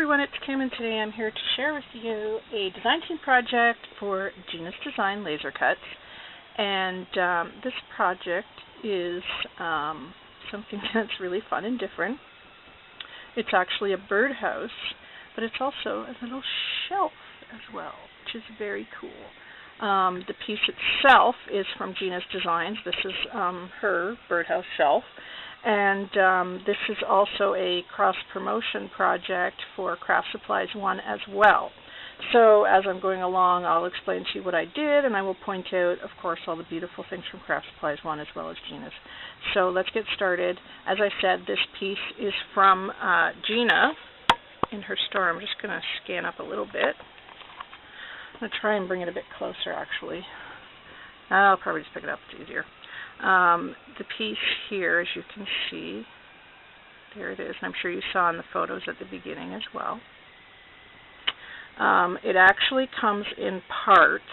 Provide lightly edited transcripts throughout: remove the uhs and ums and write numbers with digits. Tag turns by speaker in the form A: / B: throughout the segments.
A: everyone, it's Kim, and today I'm here to share with you a design team project for Gina's Design Laser Cuts. And this project is something that's really fun and different. It's actually a birdhouse, but it's also a little shelf as well, which is very cool. The piece itself is from Gina's Designs. This is her birdhouse shelf. And this is also a cross-promotion project for Craftsupplies1 as well. So as I'm going along, I'll explain to you what I did, and I will point out, of course, all the beautiful things from Craftsupplies1 as well as Gina's. So let's get started. As I said, this piece is from Gina in her store. I'm just going to scan up a little bit. I'm going to try and bring it a bit closer, actually. I'll probably just pick it up. It's easier. The piece here, as you can see, there it is, and I'm sure you saw in the photos at the beginning as well. It actually comes in parts,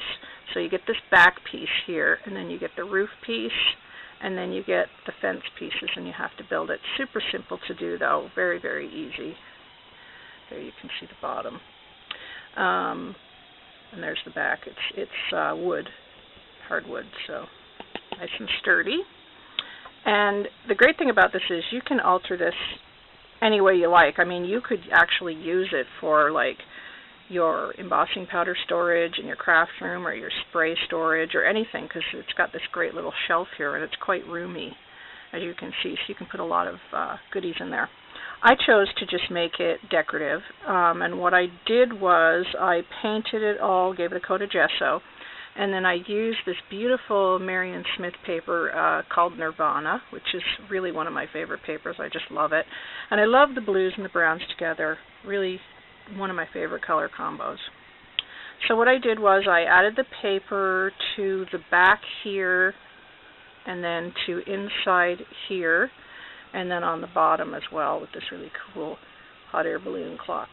A: so you get this back piece here, and then you get the roof piece, and then you get the fence pieces, and you have to build it. Super simple to do, though. Very, very easy. There you can see the bottom. And there's the back. It's wood, hardwood, so nice and sturdy. And the great thing about this is you can alter this any way you like. I mean, you could actually use it for like your embossing powder storage in your craft room or your spray storage or anything, because it's got this great little shelf here and it's quite roomy, as you can see, so you can put a lot of goodies in there. I chose to just make it decorative, and what I did was I painted it all, gave it a coat of gesso, and then I used this beautiful Marion Smith paper called Nirvana, which is really one of my favorite papers. I just love it. And I love the blues and the browns together. Really one of my favorite color combos. So what I did was I added the paper to the back here, and then to inside here, and then on the bottom as well with this really cool hot air balloon clock.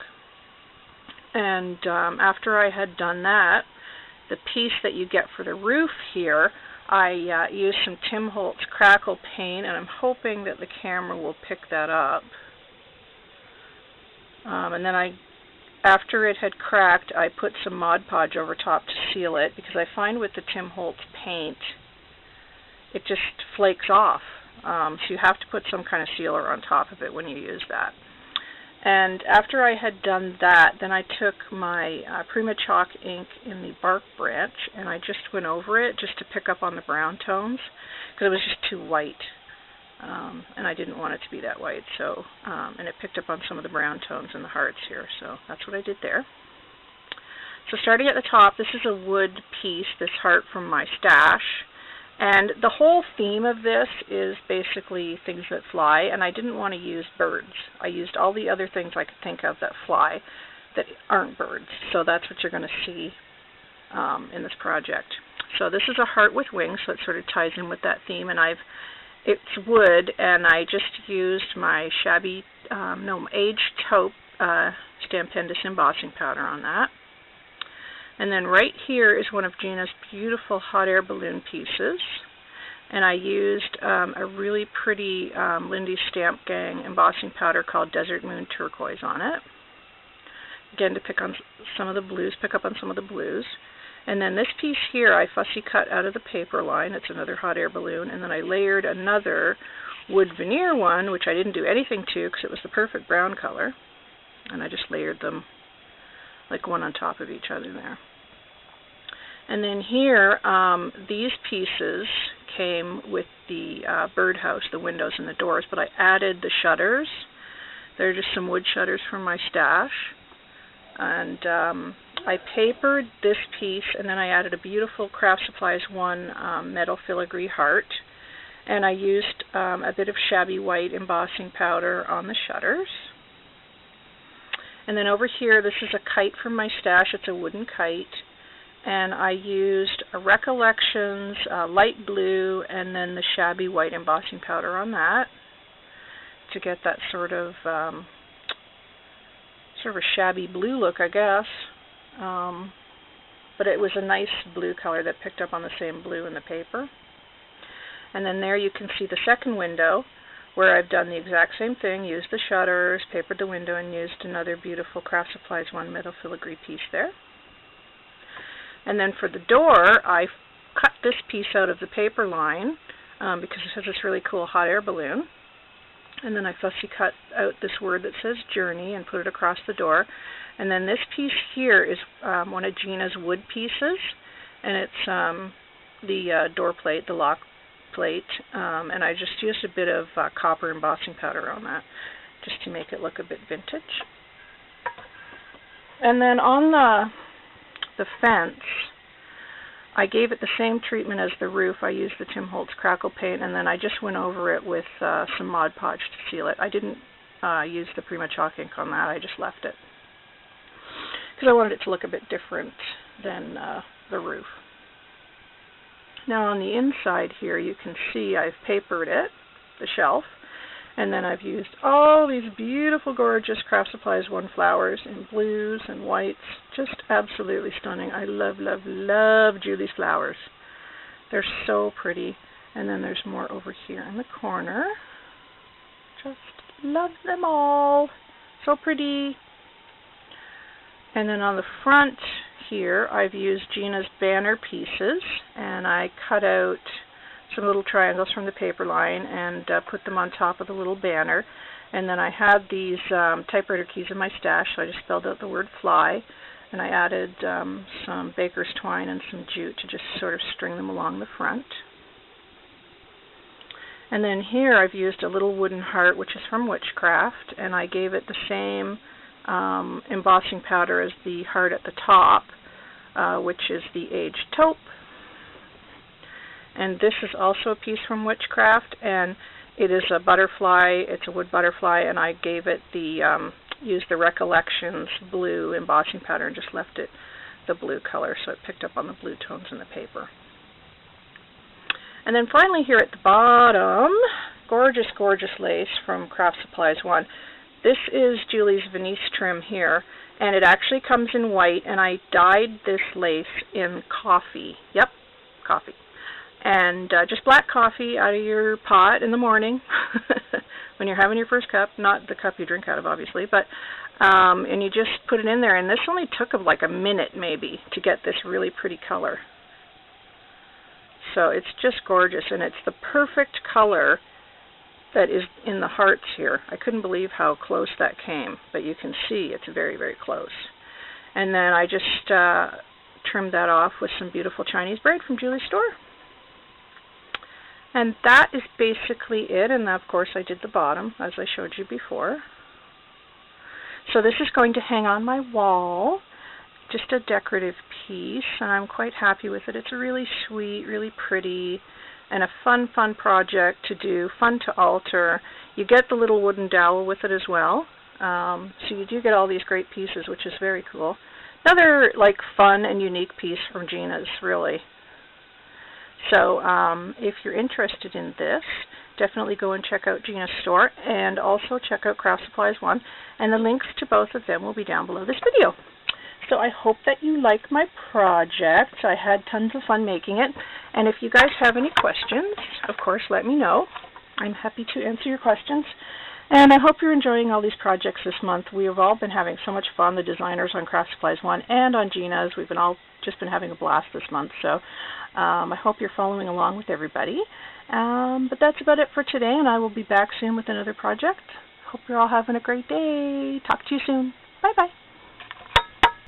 A: And after I had done that, the piece that you get for the roof here, I used some Tim Holtz crackle paint, and I'm hoping that the camera will pick that up. And then after it had cracked, I put some Mod Podge over top to seal it, because I find with the Tim Holtz paint, it just flakes off. So you have to put some kind of sealer on top of it when you use that. And after I had done that, then I took my Prima Chalk ink in the bark branch, and I just went over it just to pick up on the brown tones, because it was just too white, and I didn't want it to be that white. So, and it picked up on some of the brown tones in the hearts here, so that's what I did there. So starting at the top, this is a wood piece, this heart from my stash. And the whole theme of this is basically things that fly, and I didn't want to use birds. I used all the other things I could think of that fly that aren't birds. So that's what you're going to see in this project. So this is a heart with wings, so it sort of ties in with that theme. And it's wood, and I just used my aged taupe Stampendous embossing powder on that. And then right here is one of Gina's beautiful hot air balloon pieces. And I used a really pretty Lindy Stamp Gang embossing powder called Desert Moon Turquoise on it. Again, to pick on some of the blues, pick up on some of the blues. And then this piece here I fussy cut out of the paper line. It's another hot air balloon. And then I layered another wood veneer one, which I didn't do anything to because it was the perfect brown color. And I just layered them like one on top of each other there. And then here, these pieces came with the birdhouse, the windows and the doors, but I added the shutters. They're just some wood shutters from my stash. And I papered this piece, and then I added a beautiful Craftsupplies1 metal filigree heart. And I used a bit of shabby white embossing powder on the shutters. And then over here, this is a kite from my stash. It's a wooden kite. And I used a Recollections light blue and then the shabby white embossing powder on that to get that sort of a shabby blue look, I guess. But it was a nice blue color that picked up on the same blue in the paper. And then there you can see the second window, where I've done the exact same thing, used the shutters, papered the window, and used another beautiful Craftsupplies1 metal filigree piece there. And then for the door, I cut this piece out of the paper line because it has this really cool hot air balloon. And then I fussy cut out this word that says Journey and put it across the door. And then this piece here is one of Gina's wood pieces, and it's the door plate, the lock plate, and I just used a bit of copper embossing powder on that just to make it look a bit vintage. And then on the fence, I gave it the same treatment as the roof. I used the Tim Holtz crackle paint, and then I just went over it with some Mod Podge to seal it. I didn't use the Prima chalk ink on that. I just left it because I wanted it to look a bit different than the roof. Now on the inside here, you can see I've papered it, the shelf, and then I've used all these beautiful, gorgeous Craftsupplies1 flowers in blues and whites. Just absolutely stunning. I love, love, love Julie's flowers. They're so pretty. And then there's more over here in the corner. Just love them all. So pretty. And then on the front here, I've used Gina's banner pieces, and I cut out some little triangles from the paper line and put them on top of the little banner. And then I had these typewriter keys in my stash, so I just spelled out the word fly, and I added some baker's twine and some jute to just sort of string them along the front. And then here I've used a little wooden heart, which is from Witchcraft, and I gave it the same embossing powder as the heart at the top, which is the aged taupe. And this is also a piece from Witchcraft, and it is a butterfly. It's a wood butterfly, and I gave it the used the Recollections blue embossing powder and just left it the blue color, so it picked up on the blue tones in the paper. And then finally here at the bottom, gorgeous, gorgeous lace from Craftsupplies1. This is Julie's Venice trim here, and it actually comes in white, and I dyed this lace in coffee. Yep, coffee. And just black coffee out of your pot in the morning when you're having your first cup, not the cup you drink out of, obviously, but and you just put it in there, and this only took like a minute maybe to get this really pretty color. So it's just gorgeous, and it's the perfect color that is in the hearts here. I couldn't believe how close that came, but you can see it's very, very close. And then I just trimmed that off with some beautiful Chinese braid from Julie's store. And that is basically it, and of course I did the bottom, as I showed you before. So this is going to hang on my wall, just a decorative piece, and I'm quite happy with it. It's really sweet, really pretty, and a fun, fun project to do, fun to alter. You get the little wooden dowel with it as well, so you do get all these great pieces, which is very cool. Another like fun and unique piece from Gina's, really. So if you're interested in this, definitely go and check out Gina's store, and also check out Craftsupplies1, and the links to both of them will be down below this video. So I hope that you like my project. I had tons of fun making it, and if you guys have any questions, of course, let me know. I'm happy to answer your questions. And I hope you're enjoying all these projects this month. We have all been having so much fun, the designers on Craftsupplies1 and on Gina's. We've been all just been having a blast this month. So I hope you're following along with everybody. But that's about it for today, and I will be back soon with another project. Hope you're all having a great day. Talk to you soon. Bye-bye.